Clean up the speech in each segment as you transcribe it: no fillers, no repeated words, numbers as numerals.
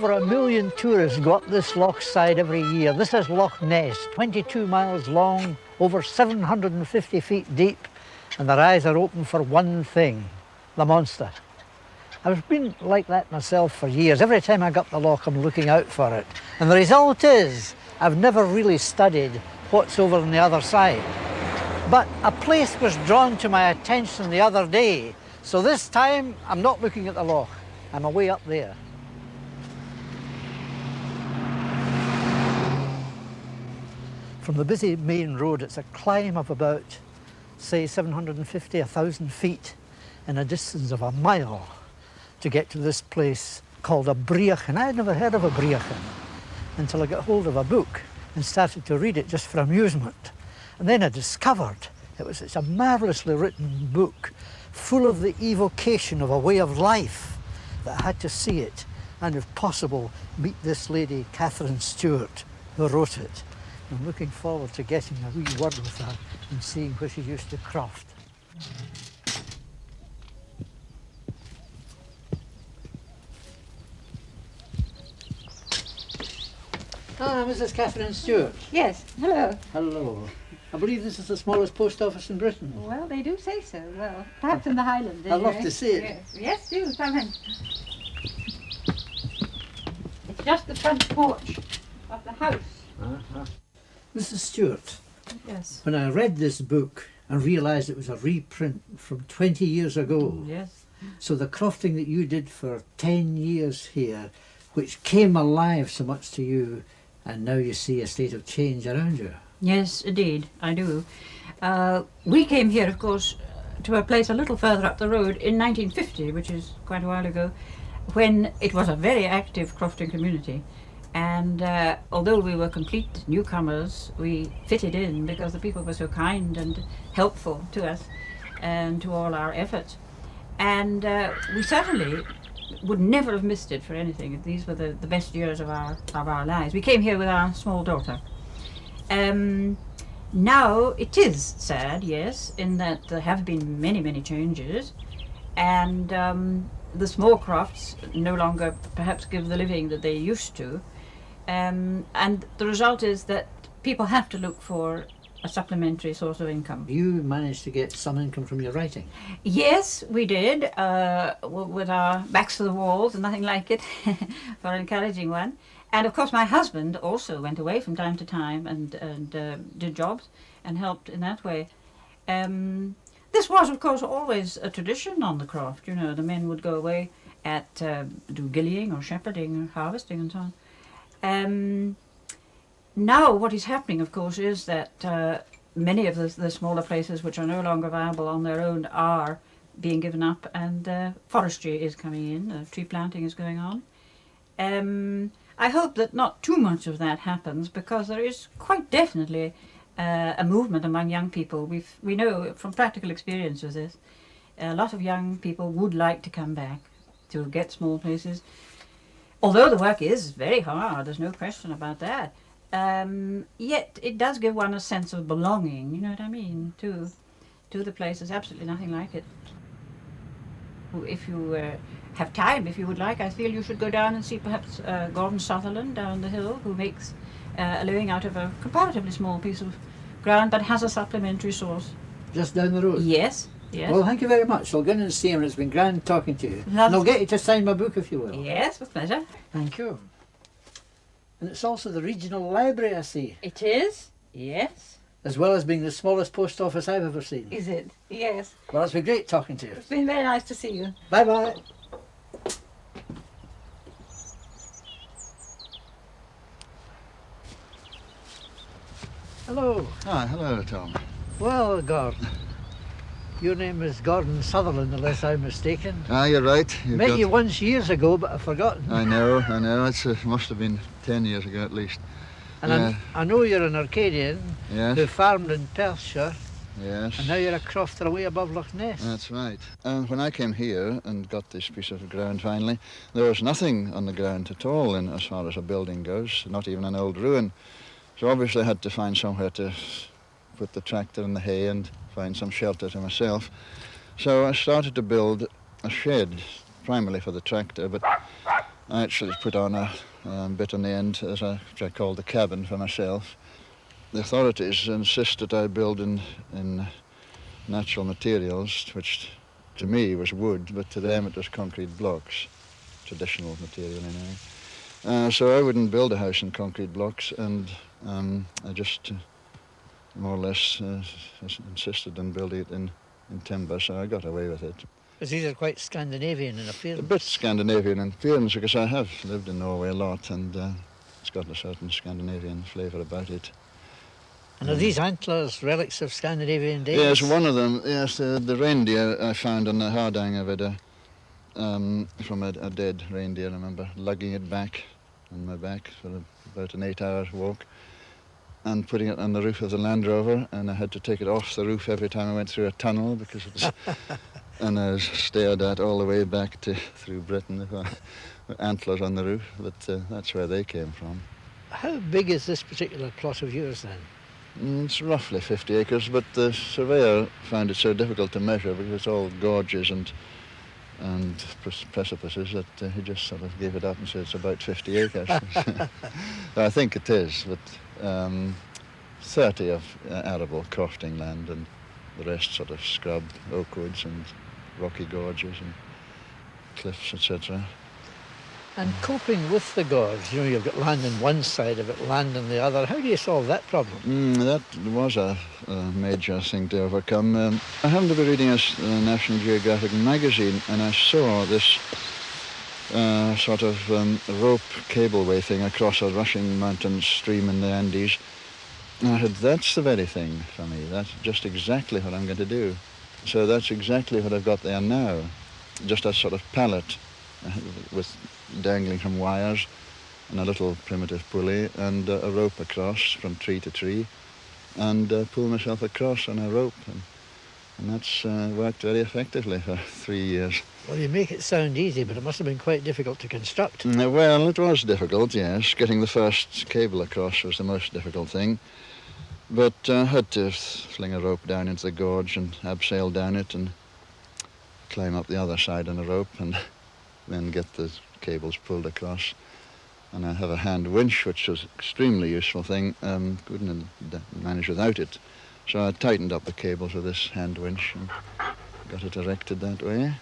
over 1 million tourists go up this loch side every year. This is Loch Ness, 22 miles long, over 750 feet deep, and their eyes are open for one thing, the monster. I've been like that myself for years. Every time I go up the loch, I'm looking out for it. And the result is, I've never really studied what's over on the other side. But a place was drawn to my attention the other day, so this time I'm not looking at the loch, I'm away up there. From the busy main road, it's a climb of about, say, 750, 1,000 feet in a distance of 1 mile to get to this place called a Briachan. I had never heard of a Briachan until I got hold of a book and started to read it just for amusement. And then I discovered it's a marvellously written book full of the evocation of a way of life that I had to see it and, if possible, meet this lady, Katharine Stewart, who wrote it. I'm looking forward to getting a wee word with her and seeing where she used to croft. Ah, Mrs. Katharine Stewart. Yes, hello. Hello. I believe this is the smallest post office in Britain. Well, they do say so. Well, perhaps in the Highlands. I'd love to see it. Yes, yes, do come in. It's just the front porch of the house. Mrs. Stewart, Yes. when I read this book and realised it was a reprint from 20 years ago, Yes. so the crofting that you did for 10 years here, which came alive so much to you, and now you see a state of change around you. Yes, indeed, I do. We came here, of course, to a place a little further up the road in 1950, which is quite a while ago, when it was a very active crofting community. And although we were complete newcomers, we fitted in because the people were so kind and helpful to us and to all our efforts. And we certainly would never have missed it for anything. These were the best years of our lives. We came here with our small daughter. Now it is sad, yes, in that there have been many changes, and the small crofts no longer perhaps give the living that they used to, and the result is that people have to look for a supplementary source of income. You managed to get some income from your writing. Yes, we did, with our backs to the walls and nothing like it, for an encouraging one. And of course my husband also went away from time to time and did jobs and helped in that way. This was of course always a tradition on the Croft, you know, the men would go away at do gillying or shepherding or harvesting and so on. Now what is happening of course is that many of the smaller places which are no longer viable on their own are being given up, and forestry is coming in, tree planting is going on. I hope that not too much of that happens, because there is quite definitely a movement among young people. We know from practical experience with this, a lot of young people would like to come back to get small places. Although the work is very hard, there's no question about that. Yet it does give one a sense of belonging, you know what I mean, to the place. There's absolutely nothing like it. If you have time, if you would like, I feel you should go down and see perhaps Gordon Sutherland down the hill, who makes a living out of a comparatively small piece of ground, but has a supplementary source. Just down the road? Yes, yes. Well, thank you very much. I'll go in and see him, and it's been grand talking to you. Lovely. And I'll get you to sign my book if you will. Yes, with pleasure. Thank you. And it's also the regional library, I see. It is, yes. As well as being the smallest post office I've ever seen. Is it? Yes. Well, it's been great talking to you. It's been very nice to see you. Bye-bye. Hello. Ah, hello, Tom. Well, Gordon, your name is Gordon Sutherland, unless I'm mistaken. Ah, you're right. Met you once years ago, but I've forgotten. I know. It must have been 10 years ago at least. And I know you're an Arcadian who farmed in Perthshire. Yes. And now you're a crofter away above Loch Ness. That's right. And when I came here and got this piece of ground finally, there was nothing on the ground at all as far as a building goes, not even an old ruin. So obviously I had to find somewhere to put the tractor and the hay and find some shelter to myself. So I started to build a shed, primarily for the tractor, but I actually put on a bit on the end, which I called the cabin for myself. The authorities insisted I build in natural materials, which to me was wood, but to them it was concrete blocks, traditional material anyway. So I wouldn't build a house in concrete blocks, and I just more or less insisted on building it in timber, so I got away with it. Because these are quite Scandinavian in appearance. A bit Scandinavian in appearance, because I have lived in Norway a lot, and it's got a certain Scandinavian flavour about it. And are these antlers relics of Scandinavian days? Yes, one of them, yes, the reindeer I found on the Hardangervidda, from a dead reindeer. I remember lugging it back on my back for about an 8-hour walk and putting it on the roof of the Land Rover, and I had to take it off the roof every time I went through a tunnel because it was... And I was stared at all the way back through Britain with antlers on the roof, but that's where they came from. How big is this particular plot of yours then? It's roughly 50 acres, but the surveyor found it so difficult to measure because it's all gorges and precipices that he just sort of gave it up and said it's about 50 acres. I think it is, but 30 of arable crofting land and the rest sort of scrub, oak woods and rocky gorges and cliffs, etc. And coping with the gorge, you've got land on one side of it, land on the other. How do you solve that problem? That was a major thing to overcome. I happened to be reading a National Geographic magazine, and I saw this sort of rope cableway thing across a rushing mountain stream in the Andes. And I said, that's the very thing for me. That's just exactly what I'm going to do. So that's exactly what I've got there now. Just a sort of pallet with dangling from wires and a little primitive pulley and a rope across from tree to tree, and pull myself across on a rope. And that's worked very effectively for 3 years. Well, you make it sound easy, but it must have been quite difficult to construct. Well, it was difficult, yes. Getting the first cable across was the most difficult thing. But I had to fling a rope down into the gorge and abseil down it and climb up the other side on a rope and then get the cables pulled across. And I have a hand winch, which was an extremely useful thing. Couldn't manage without it. So I tightened up the cables with this hand winch and got it erected that way.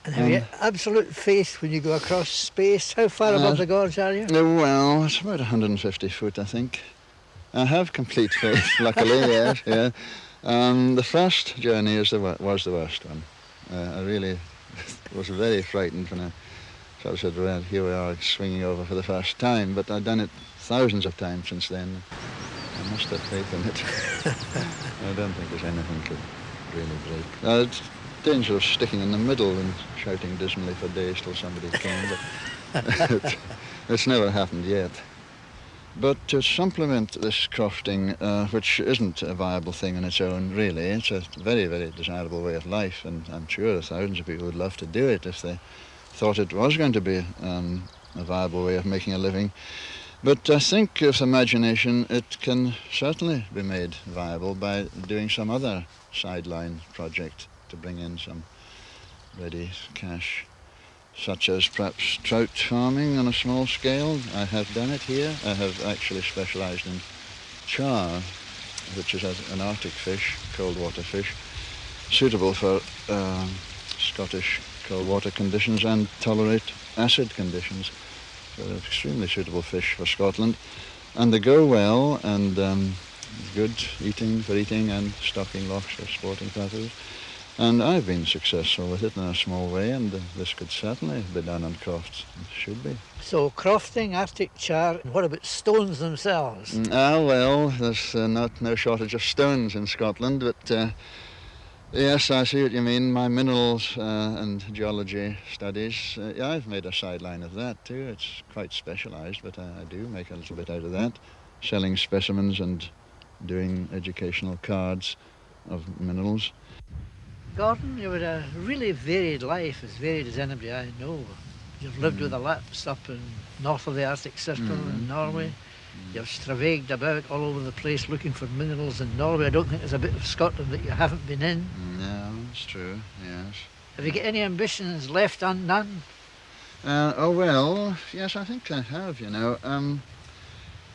And have you absolute faith when you go across space? How far above the gorge are you? Well, it's about 150 foot, I think. I have complete faith, luckily, yes, yeah. The first journey was the worst one. I really was very frightened when I sort of said, well, here we are swinging over for the first time, but I've done it thousands of times since then. I must have faith in it. I don't think there's anything could really break. It's danger of sticking in the middle and shouting dismally for days till somebody came, but it's never happened yet. But to supplement this crofting, which isn't a viable thing on its own, really, it's a very, very desirable way of life, and I'm sure thousands of people would love to do it if they thought it was going to be a viable way of making a living. But I think with imagination it can certainly be made viable by doing some other sideline project to bring in some ready cash, such as perhaps trout farming on a small scale. I have done it here. I have actually specialised in char, which is an Arctic fish, cold water fish, suitable for Scottish cold water conditions and tolerate acid conditions. So they're extremely suitable fish for Scotland. And they go well, and good for eating and stocking lochs for sporting purposes. And I've been successful with it in a small way, and this could certainly be done on Croft. It should be. So crofting, Arctic char, and what about stones themselves? Well, there's no shortage of stones in Scotland, but yes, I see what you mean. My minerals and geology studies, I've made a sideline of that too. It's quite specialised, but I do make a little bit out of that, selling specimens and doing educational cards of minerals. Gordon, you had a really varied life, as varied as anybody I know. You've lived with the Lapps up in north of the Arctic Circle in Norway. You've stravagued about all over the place looking for minerals in Norway. I don't think there's a bit of Scotland that you haven't been in. No, it's true, yes. Have you got any ambitions left undone? Oh well, yes, I think I have, you know.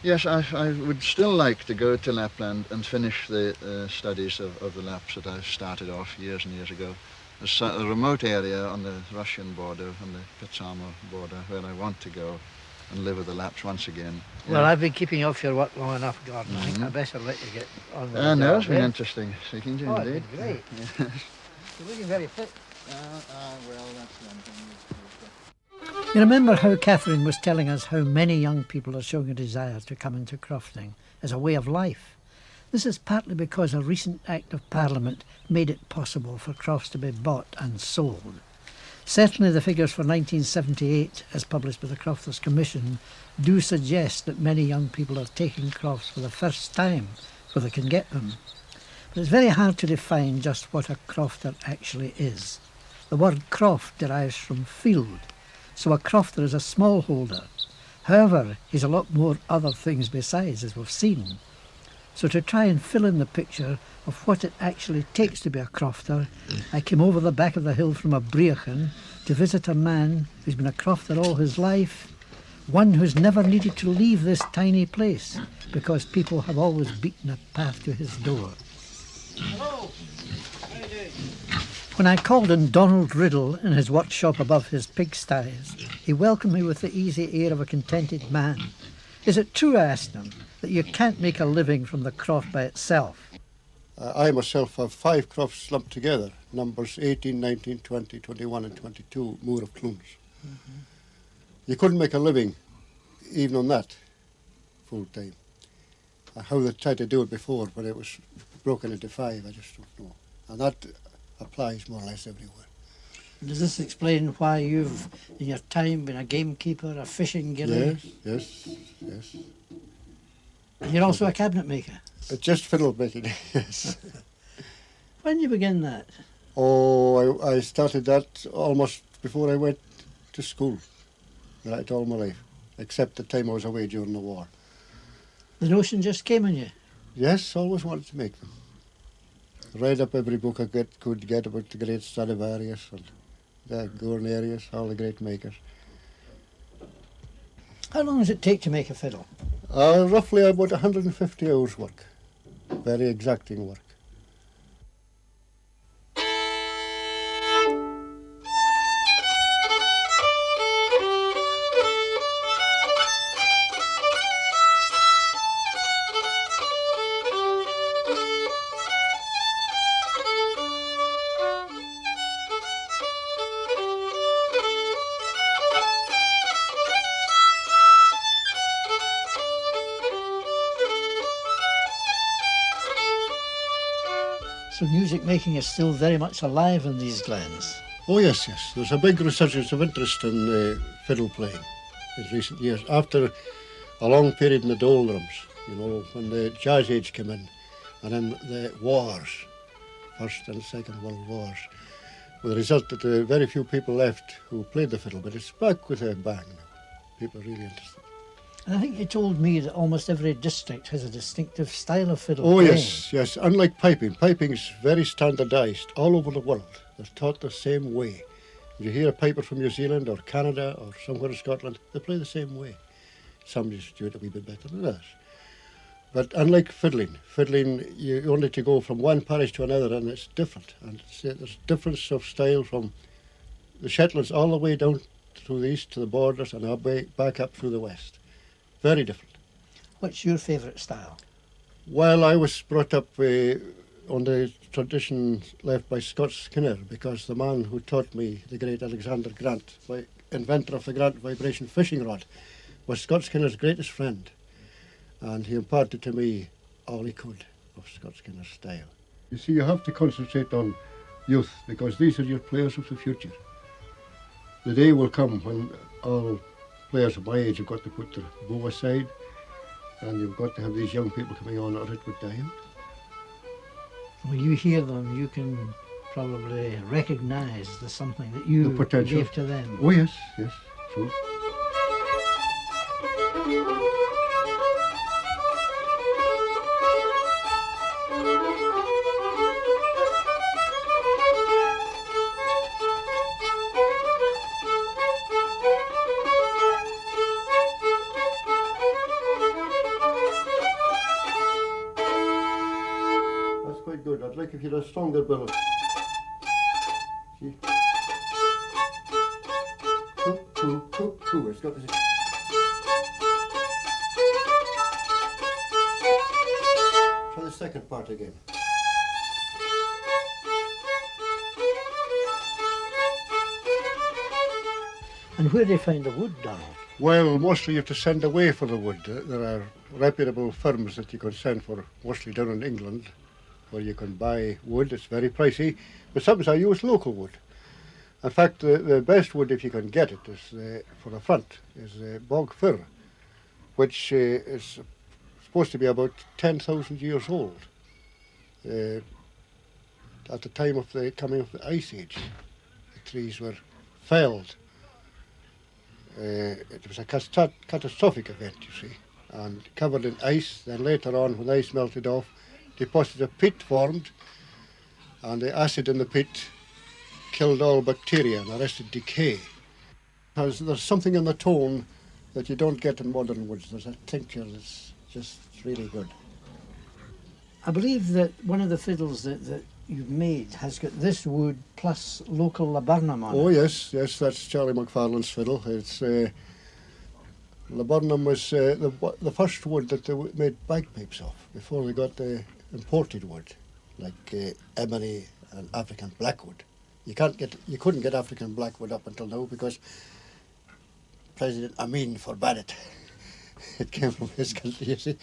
Yes, I would still like to go to Lapland and finish the studies of the Lapps that I started off years and years ago. There's a remote area on the Russian border, on the Petsamo border, where I want to go and live with the Lapps once again. Well, Yeah. I've been keeping you off your work long enough, Gordon. I think I better let you get on with the No, job, it's been eh? interesting speaking to you Oh, it's indeed. been great. Yes. You're looking very fit. Well, that's one thing. You remember how Catherine was telling us how many young people are showing a desire to come into Crofting as a way of life. This is partly because a recent Act of Parliament made it possible for crofts to be bought and sold. Certainly the figures for 1978, as published by the Crofters Commission, do suggest that many young people are taking crofts for the first time where they can get them. But it's very hard to define just what a crofter actually is. The word croft derives from field, so a crofter is a smallholder. However, he's a lot more other things besides, as we've seen. So to try and fill in the picture of what it actually takes to be a crofter, I came over the back of the hill from Abriachan to visit a man who's been a crofter all his life, one who's never needed to leave this tiny place because people have always beaten a path to his door. Hello. How are you doing? When I called on Donald Riddle in his workshop above his pigsties, he welcomed me with the easy air of a contented man. Is it true, I asked him, that you can't make a living from the croft by itself? I myself have 5 crofts lumped together, numbers 18, 19, 20, 21 and 22, Moor of Clunes. Mm-hmm. You couldn't make a living even on that full time. How they tried to do it before, but it was broken into 5, I just don't know. And that applies more or less everywhere. Does this explain why you've, in your time, been a gamekeeper, a fishing gilly? Yes. And you're also a cabinet maker? Just fiddle making, yes. When did you begin that? Oh, I started that almost before I went to school, right, all my life, except the time I was away during the war. The notion just came on you? Yes, always wanted to make them. Read up every book I could get about the great Stradivarius and the Guarnerius, all the great makers. How long does it take to make a fiddle? Roughly about 150 hours work. Very exacting work. So music making is still very much alive in these glens. Oh yes. There's a big resurgence of interest in fiddle playing in recent years. After a long period in the doldrums, when the Jazz Age came in, and then the wars, First and Second World Wars, with the result that there were very few people left who played the fiddle, but it's back with a bang now. People are really interested. And I think you told me that almost every district has a distinctive style of fiddle Oh playing. yes. Unlike piping, piping's very standardised all over the world. They're taught the same way. If you hear a piper from New Zealand or Canada or somewhere in Scotland, they play the same way. Some just do it a wee bit better than others. But unlike fiddling, you only to go from one parish to another and it's different. And there's difference of style from the Shetlands all the way down through the east to the borders and back up through the west. Very different. What's your favourite style? Well, I was brought up on the tradition left by Scott Skinner, because the man who taught me, the great Alexander Grant, inventor of the Grant vibration fishing rod, was Scott Skinner's greatest friend. And he imparted to me all he could of Scott Skinner's style. You see, you have to concentrate on youth, because these are your players of the future. The day will come when all players of my age have got to put their bow aside, and you've got to have these young people coming on, or it would die out. When you hear them, you can probably recognise there's something that you The potential. gave to them. Oh yes, true. but like if you had a stronger bill. See? Coo, coo, coo. It's got this. Try the second part again. And where do you find the wood, Donald? Well, mostly you have to send away for the wood. There are reputable firms that you can send for, mostly down in England, where you can buy wood. It's very pricey, but sometimes I use local wood. In fact, the best wood, if you can get it, is for the front, is bog fir, which is supposed to be about 10,000 years old. At the time of the coming of the Ice Age, the trees were felled. It was a catastrophic event, you see, and covered in ice. Then later on, when the ice melted off, deposits of peat formed, and the acid in the peat killed all bacteria and arrested decay. There's something in the tone that you don't get in modern woods. There's a tincture that's just really good. I believe that one of the fiddles that you've made has got this wood plus local laburnum on Oh it. yes, that's Charlie McFarlane's fiddle. It's laburnum was the first wood that they made bagpipes of before they got the imported wood, like ebony and African blackwood. You couldn't get African blackwood up until now because President Amin forbade it. It came from his country, you see.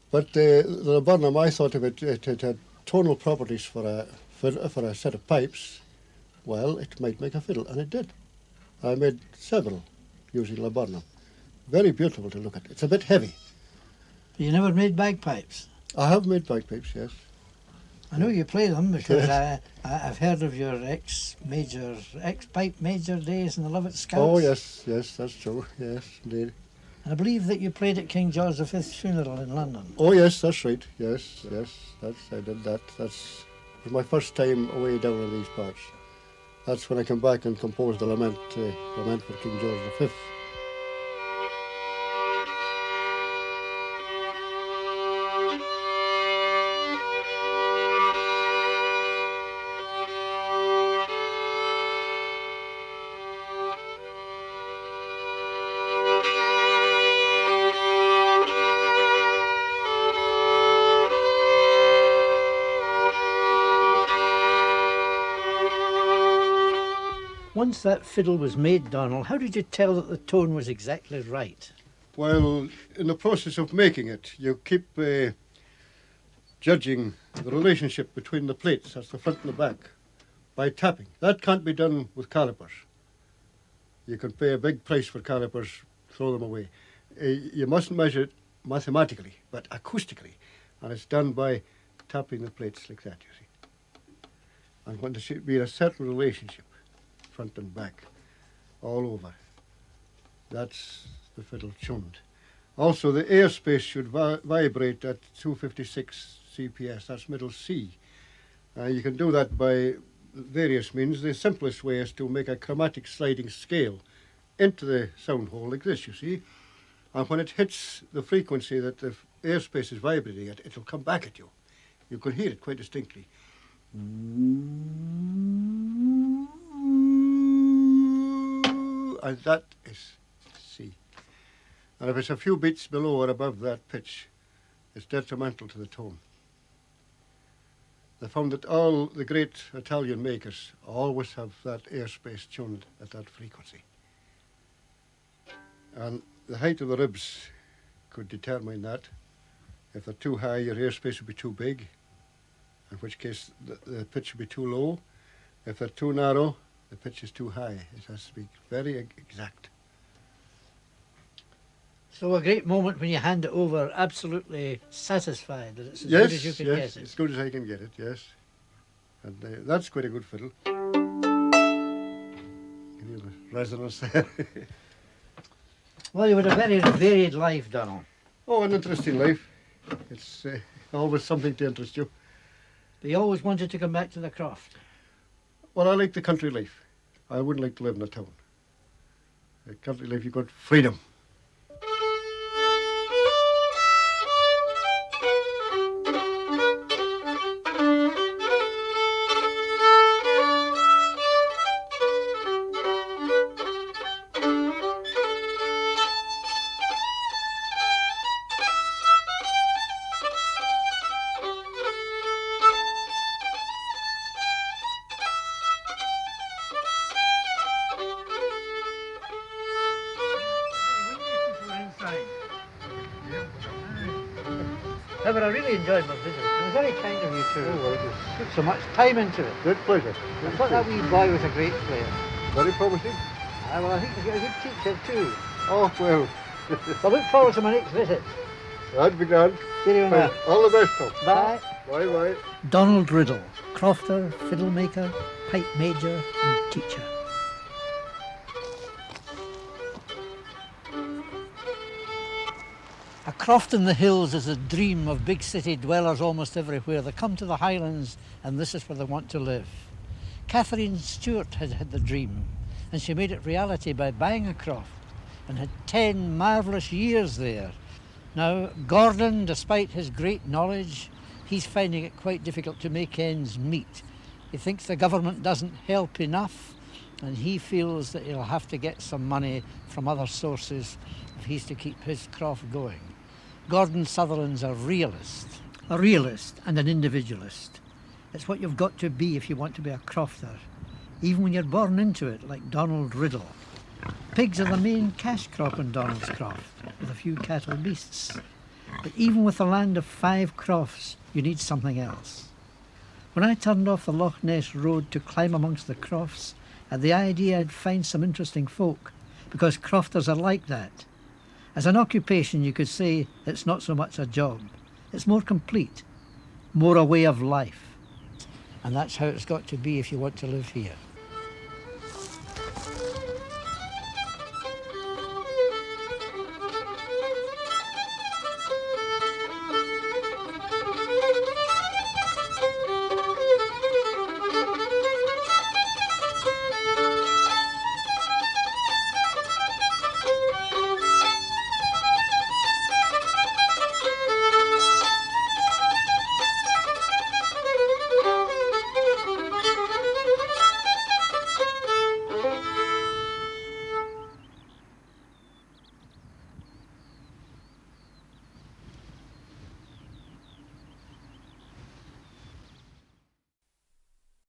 But the laburnum, I thought of it had tonal properties for a set of pipes. Well, it might make a fiddle, and it did. I made several using laburnum. Very beautiful to look at. It's a bit heavy. You never made bagpipes? I have made bagpipes, yes. I know you play them because Yes. I've heard of your ex-pipe major days in the Lovat Scouts. Oh, yes, that's true. Yes, indeed. And I believe that you played at King George V's funeral in London. Oh, yes, that's right. Yes, I did that. It was my first time away down in these parts. That's when I came back and composed the lament for King George V. Once that fiddle was made, Donald, how did you tell that the tone was exactly right? Well, in the process of making it, you keep judging the relationship between the plates, that's the front and the back, by tapping. That can't be done with calipers. You can pay a big price for calipers, throw them away. You mustn't measure it mathematically, but acoustically, and it's done by tapping the plates like that, you see. And when there should be a certain relationship, front and back, all over, that's the fiddle tuned. Also, the airspace should vibrate at 256 CPS, that's middle C. You can do that by various means. The simplest way is to make a chromatic sliding scale into the sound hole like this, you see. And when it hits the frequency that the airspace is vibrating at, it'll come back at you. You can hear it quite distinctly. And that is C. And if it's a few beats below or above that pitch, it's detrimental to the tone. They found that all the great Italian makers always have that airspace tuned at that frequency. And the height of the ribs could determine that. If they're too high, your airspace would be too big, in which case the pitch would be too low. If they're too narrow, the pitch is too high. It has to be very exact. So a great moment when you hand it over, absolutely satisfied that it's as good as you can get it. As good as I can get it, yes. And that's quite a good fiddle. You can hear the resonance there. Well, you had a very varied life, Donald. Oh, an interesting life. It's always something to interest you. But you always wanted to come back to the Croft. Well, I like the country life. I wouldn't like to live in a town. The country life, you've got freedom. but I really enjoyed my visit. It was very kind of you to Oh, well, put so much time into it. great pleasure. I thought that wee boy was a great player. Very promising. Well, I think he's got a good teacher too. Oh, well, So I look forward to my next visit. that'd be grand. Cheerio now. All the best, Tom. Bye. Bye-bye. Donald Riddle, crofter, fiddle maker, pipe major and teacher. A croft in the hills is a dream of big city dwellers almost everywhere. They come to the Highlands and this is where they want to live. Katharine Stewart had had the dream and she made it reality by buying a croft and had 10 marvellous years there. Now, Gordon, despite his great knowledge, he's finding it quite difficult to make ends meet. He thinks the government doesn't help enough and he feels that he'll have to get some money from other sources if he's to keep his croft going. Gordon Sutherland's a realist and an individualist. It's what you've got to be if you want to be a crofter, even when you're born into it, like Donald Riddle. Pigs are the main cash crop in Donald's croft, with a few cattle beasts. But even with a land of 5 crofts, you need something else. When I turned off the Loch Ness road to climb amongst the crofts, I had the idea I'd find some interesting folk, because crofters are like that. As an occupation, you could say it's not so much a job. It's more complete, more a way of life. And that's how it's got to be if you want to live here.